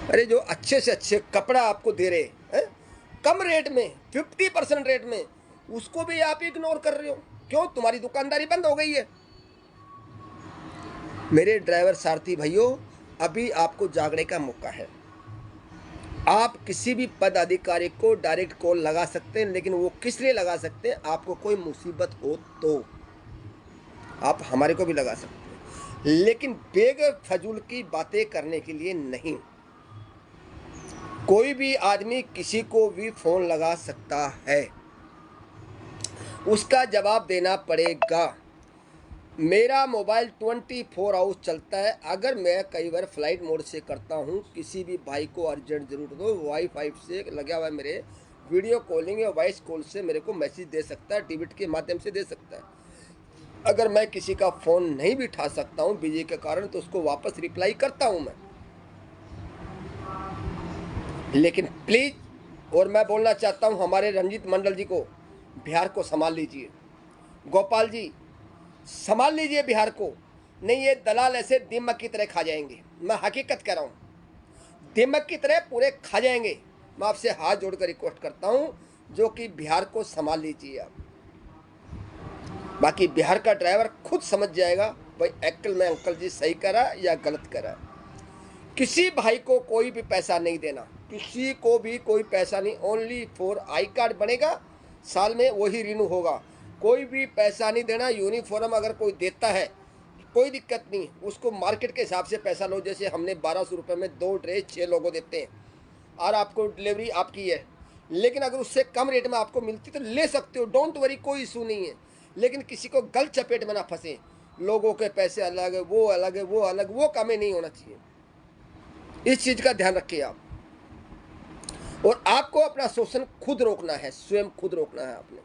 अरे जो अच्छे से अच्छे कपड़ा आपको दे रहे हैं कम रेट में, 50% रेट में, उसको भी आप इग्नोर कर रहे हो। क्यों? तुम्हारी दुकानदारी बंद हो गई है। मेरे ड्राइवर सारथी भाइयों, अभी आपको जागने का मौका है। आप किसी भी पदाधिकारी को डायरेक्ट कॉल लगा सकते हैं, लेकिन वो किस लिए लगा सकते हैं? आपको कोई मुसीबत हो तो आप हमारे को भी लगा सकते हैं, लेकिन बेफजूल की बातें करने के लिए नहीं। कोई भी आदमी किसी को भी फ़ोन लगा सकता है, उसका जवाब देना पड़ेगा। मेरा मोबाइल 24 आवर्स चलता है। अगर मैं कई बार फ्लाइट मोड से करता हूँ, किसी भी भाई को अर्जेंट ज़रूरत हो, वाईफाई से लगा हुआ है मेरे, वीडियो कॉलिंग या वॉइस कॉल से मेरे को मैसेज दे सकता है, डीबिट के माध्यम से दे सकता है। अगर मैं किसी का फ़ोन नहीं भी उठा सकता हूँ बिजी के कारण, तो उसको वापस रिप्लाई करता हूँ मैं। लेकिन प्लीज़, और मैं बोलना चाहता हूँ हमारे रंजीत मंडल जी को, बिहार को संभाल लीजिए। गोपाल जी, संभाल लीजिए बिहार को, नहीं ये दलाल ऐसे दीमक की तरह खा जाएंगे। मैं हकीकत कह रहा हूँ, दीमक की तरह पूरे खा जाएंगे। मैं आपसे हाथ जोड़कर रिक्वेस्ट करता हूँ, जो कि बिहार को संभाल लीजिए आप। बाकी बिहार का ड्राइवर खुद समझ जाएगा भाई एक्चुअल में अंकल जी सही करा या गलत करा। किसी भाई को कोई भी पैसा नहीं देना, किसी को भी कोई पैसा नहीं। ओनली फॉर आई कार्ड बनेगा, साल में वही रिन्यू होगा। कोई भी पैसा नहीं देना। यूनिफॉर्म अगर कोई देता है कोई दिक्कत नहीं, उसको मार्केट के हिसाब से पैसा लो। जैसे हमने 1200 रुपये में 2 ड्रेस 6 लोगों देते हैं, और आपको डिलीवरी आपकी है। लेकिन अगर उससे कम रेट में आपको मिलती तो ले सकते हो, डोंट वरी, कोई इशू नहीं है। लेकिन किसी को गलत चपेट में ना फंसे। लोगों के पैसे अलग है, वो अलग है, वो अलग, वो कामें नहीं होना चाहिए। इस चीज का ध्यान रखिए आप। और आपको अपना शोषण खुद रोकना है, स्वयं खुद रोकना है आपने।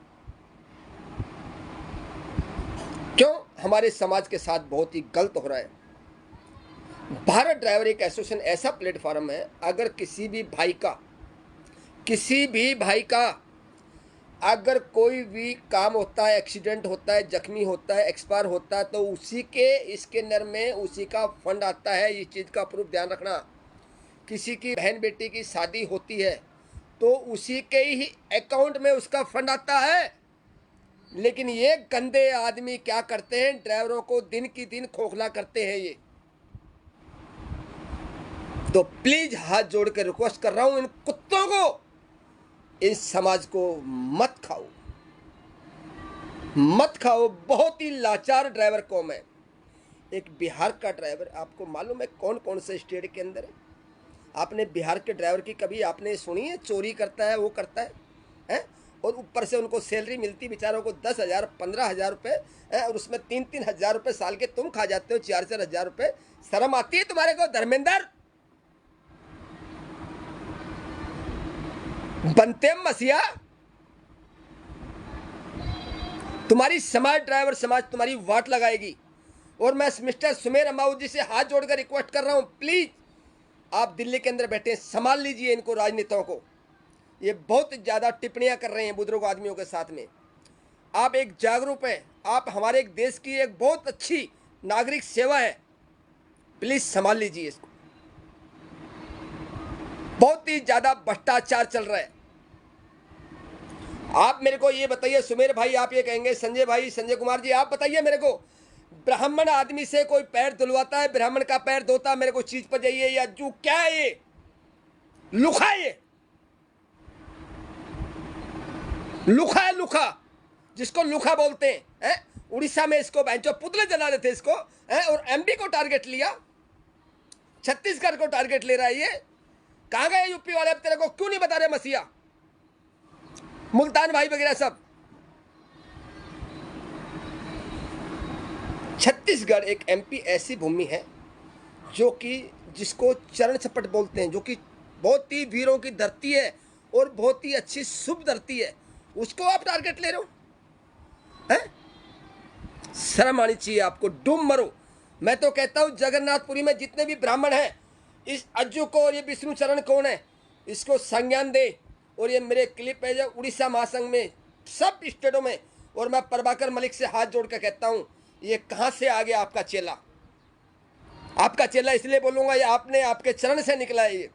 क्यों? हमारे समाज के साथ बहुत ही गलत हो रहा है। भारत ड्राइवर एक एसोसिएशन ऐसा प्लेटफॉर्म है, अगर किसी भी भाई का अगर कोई भी काम होता है, एक्सीडेंट होता है, जख्मी होता है, एक्सपायर होता है, तो उसी के इसके अंदर में उसी का फंड आता है। इस चीज़ का प्रूफ ध्यान रखना। किसी की बहन बेटी की शादी होती है तो उसी के ही अकाउंट में उसका फंड आता है। लेकिन ये गंदे आदमी क्या करते हैं, ड्राइवरों को दिन की दिन खोखला करते हैं ये। तो प्लीज हाथ जोड़ के रिक्वेस्ट कर रहा हूं, इन कुत्तों को, इस समाज को मत खाओ, मत खाओ। बहुत ही लाचार ड्राइवर कौम है। एक बिहार का ड्राइवर, आपको मालूम है कौन कौन से स्टेट के अंदर है? आपने बिहार के ड्राइवर की कभी आपने सुनी है? चोरी करता है, वो करता है? और ऊपर से उनको सैलरी मिलती बेचारों को 10,000 15,000 रुपये, और उसमें 3-3 हज़ार रुपये साल के तुम खा जाते हो, 4-4 हज़ार रुपये। शर्म आती है तुम्हारे को धर्मेंद्र? बनते मसीहा। तुम्हारी समाज, ड्राइवर समाज तुम्हारी वाट लगाएगी। और मैं मिस्टर सुमेर अमाउद जी से हाथ जोड़कर रिक्वेस्ट कर रहा हूं, प्लीज आप दिल्ली के अंदर बैठे, संभाल लीजिए इनको, राजनेताओं को। ये बहुत ज़्यादा टिप्पणियां कर रहे हैं बुजुर्ग आदमियों के साथ में। आप एक जागरूक हैं, आप हमारे एक देश की एक बहुत अच्छी नागरिक सेवा है, प्लीज संभाल लीजिए इसको। बहुत ही ज़्यादा भ्रष्टाचार चल रहा है। आप मेरे को ये बताइए, सुमेर भाई आप ये कहेंगे, संजय भाई, संजय कुमार जी आप बताइए मेरे को, ब्राह्मण आदमी से कोई पैर धुलवाता है, ब्राह्मण का पैर धोता, मेरे को चीज पर जाइए या जो क्या है ये लुखा है, ये लुखा है, लुखा, जिसको लुखा बोलते हैं। उड़ीसा में इसको बेंचो पुतले जला देते इसको, और एमपी को टारगेट लिया, छत्तीसगढ़ को टारगेट ले रहा है ये। कहां गए यूपी वाले? अब तेरे को क्यों नहीं बता रहे? मसीहा, मुल्तान भाई वगैरह सब। छत्तीसगढ़ एक एमपी ऐसी भूमि है जो कि जिसको चरण चपट बोलते हैं, जो कि बहुत ही वीरों की धरती है और बहुत ही अच्छी शुभ धरती है, उसको आप टारगेट ले रहे हो? हैं? शर्म आनी चाहिए आपको, डूब मरो। मैं तो कहता हूं जगन्नाथपुरी में जितने भी ब्राह्मण हैं, इस अज्जू को और ये विष्णु चरण कौन है, इसको संज्ञान दे। और ये मेरे क्लिप है जो उड़ीसा महासंघ में सब स्टेटों में, और मैं प्रभाकर मलिक से हाथ जोड़ कर कहता हूं, ये कहां से आ गया आपका चेला? आपका चेला इसलिए बोलूंगा, ये आपने आपके चरण से निकला है। ये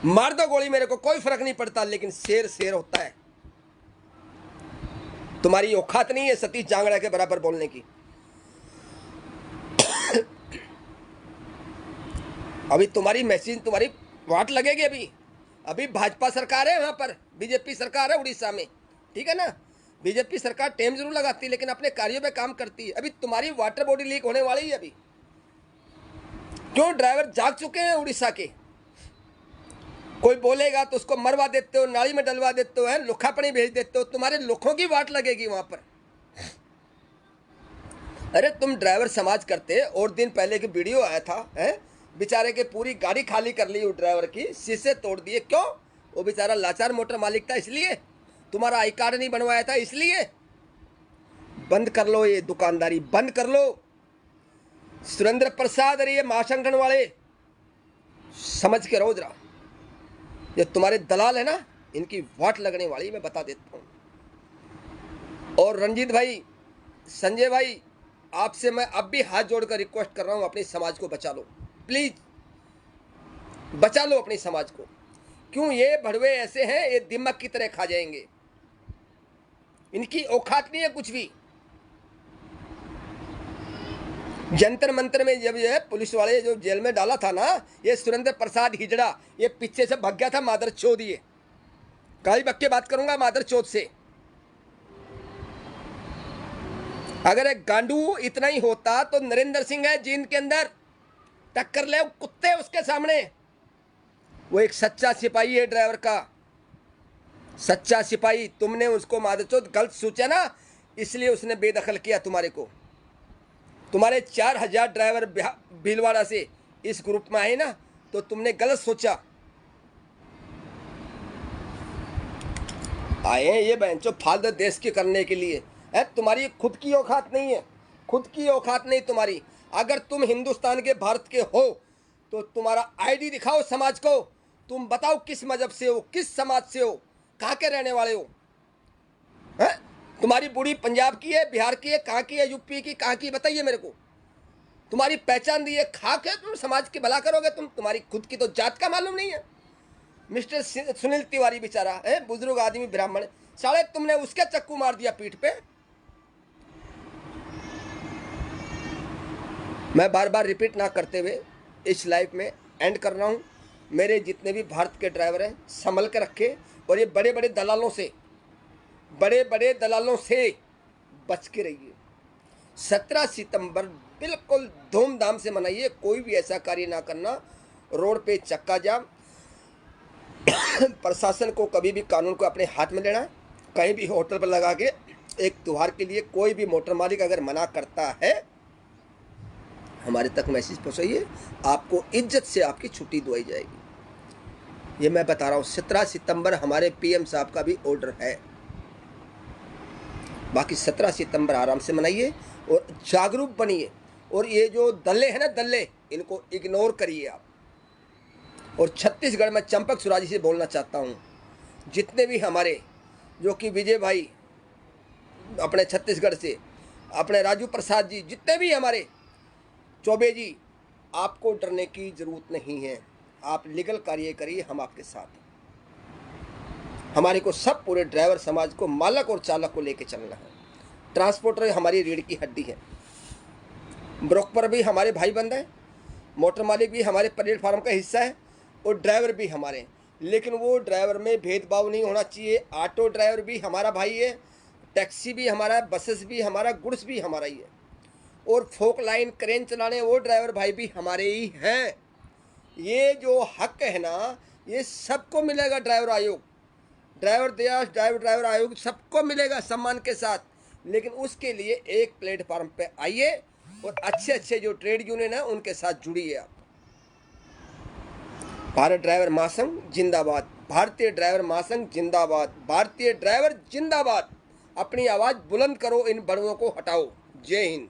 मार दो गोली, मेरे को कोई फर्क नहीं पड़ता, लेकिन शेर शेर होता है। तुम्हारी औकात नहीं है सतीश जांगड़ा के बराबर बोलने की। अभी तुम्हारी मैसेज, तुम्हारी वाट लगेगी। अभी भाजपा सरकार है वहां पर, बीजेपी सरकार है उड़ीसा में, ठीक है ना? बीजेपी सरकार टेम जरूर लगाती है लेकिन अपने कार्यों पे काम करती है। अभी तुम्हारी वाटर बॉडी लीक होने वाली है अभी। क्यों? ड्राइवर जाग चुके हैं उड़ीसा के। कोई बोलेगा तो उसको मरवा देते हो, नाली में डलवा देते हो, है लुखापनी भेज देते हो, तुम्हारे लुखों की वाट लगेगी वहां पर। अरे तुम ड्राइवर समाज करते, और दिन पहले की वीडियो आया था, है बेचारे के पूरी गाड़ी खाली कर ली ड्राइवर की, शीशे तोड़ दिए। क्यों? वो बेचारा लाचार मोटर मालिक था, इसलिए तुम्हारा आई कार्ड नहीं बनवाया था, इसलिए। बंद कर लो ये दुकानदारी, बंद कर लो। सुरेंद्र प्रसाद और ये महासंगठन वाले समझ के रहो जरा, ये तुम्हारे दलाल है ना, इनकी वाट लगने वाली, मैं बता देता हूं। और रंजीत भाई, संजय भाई, आपसे मैं अब भी हाथ जोड़कर रिक्वेस्ट कर रहा हूं, अपने समाज को बचा लो, प्लीज बचा लो अपने समाज को। क्यों? ये भड़वे ऐसे हैं, ये दिमाग की तरह खा जाएंगे, इनकी औकात नहीं है कुछ भी। जंतर मंतर में जब ये पुलिस वाले जो जेल में डाला था ना, ये सुरेंद्र प्रसाद हिजड़ा, ये पीछे से भाग गया था मादर चोद। ये काली बक्के बात करूंगा मादर चोद से। अगर एक गांडू इतना ही होता तो नरेंद्र सिंह है जींद के अंदर, टक्कर ले कुत्ते उसके सामने। वो एक सच्चा सिपाही है ड्राइवर का, सच्चा सिपाही, तुमने उसको मादरचोद गलत सोचा ना, इसलिए उसने बेदखल किया तुम्हारे को। तुम्हारे 4000 ड्राइवर भीलवाड़ा से इस ग्रुप में आए ना, तो तुमने गलत सोचा। आए हैं ये बहनचो फालतू देश के करने के लिए है। तुम्हारी खुद की औकात नहीं है, खुद की औकात नहीं तुम्हारी। अगर तुम हिंदुस्तान के, भारत के हो, तो तुम्हारा आईडी दिखाओ समाज को। तुम बताओ किस मजहब से हो, किस समाज से हो, कहाँ के रहने वाले हो। है तुम्हारी बूढ़ी पंजाब की है, बिहार की है, कहाँ की है, यूपी की, कहाँ की, बताइए मेरे को। तुम्हारी पहचान दी है, खाक है, तुम समाज की भला करोगे तुम? तुम्हारी खुद की तो जात का मालूम नहीं है। मिस्टर सुनील तिवारी बेचारा है, बुजुर्ग आदमी, ब्राह्मण, साले तुमने उसके चक्कू मार दिया पीठ पे। मैं बार बार रिपीट ना करते हुए इस लाइफ में एंड कर रहा हूँ। मेरे जितने भी भारत के ड्राइवर हैं, संभल के रखे, और ये बड़े बड़े दलालों से, बड़े बड़े दलालों से बच के रहिए। 17 सितंबर बिल्कुल धूमधाम से मनाइए। कोई भी ऐसा कार्य ना करना, रोड पे चक्का जाम। प्रशासन को कभी भी कानून को अपने हाथ में लेना है। कहीं भी होटल पर लगा के एक त्योहार के लिए कोई भी मोटर मालिक अगर मना करता है, हमारे तक मैसेज पहुँचाइए, आपको इज्जत से आपकी छुट्टी दिलाई जाएगी। ये मैं बता रहा हूँ। 17 सितंबर हमारे पीएम साहब का भी ऑर्डर है। बाकी 17 सितंबर आराम से मनाइए और जागरूक बनिए। और ये जो दल्ले हैं ना, दल्ले, इनको इग्नोर करिए आप। और छत्तीसगढ़ में चंपक सुराजी से बोलना चाहता हूँ, जितने भी हमारे, जो कि विजय भाई अपने छत्तीसगढ़ से, अपने राजू प्रसाद जी, जितने भी हमारे, चौबे जी, आपको डरने की ज़रूरत नहीं है। आप लीगल कार्य करिए, हम आपके साथ हैं। हमारे को सब पूरे ड्राइवर समाज को, मालक और चालक को लेके चलना है। ट्रांसपोर्टर हमारी रीढ़ की हड्डी है। ब्रोकर भी हमारे भाई बंद हैं, मोटर मालिक भी हमारे प्लेटफार्म का हिस्सा है, और ड्राइवर भी हमारे। लेकिन वो ड्राइवर में भेदभाव नहीं होना चाहिए। ऑटो ड्राइवर भी हमारा भाई है, टैक्सी भी हमारा है, बसेस भी हमारा, गुड्स भी हमारा ही है, और फोक लाइन क्रेन चलाने वो ड्राइवर भाई भी हमारे ही हैं। ये जो हक है ना, ये सबको मिलेगा। ड्राइवर आयोग, ड्राइवर दिया, ड्राइवर आयोग सबको मिलेगा सम्मान के साथ। लेकिन उसके लिए एक प्लेटफार्म पे आइए और अच्छे अच्छे जो ट्रेड यूनियन है उनके साथ जुड़िए आप। भारत ड्राइवर महासंघ जिंदाबाद, भारतीय ड्राइवर महासंघ जिंदाबाद, भारतीय ड्राइवर जिंदाबाद। अपनी आवाज़ बुलंद करो, इन बड़ुओं को हटाओ। जय हिंद।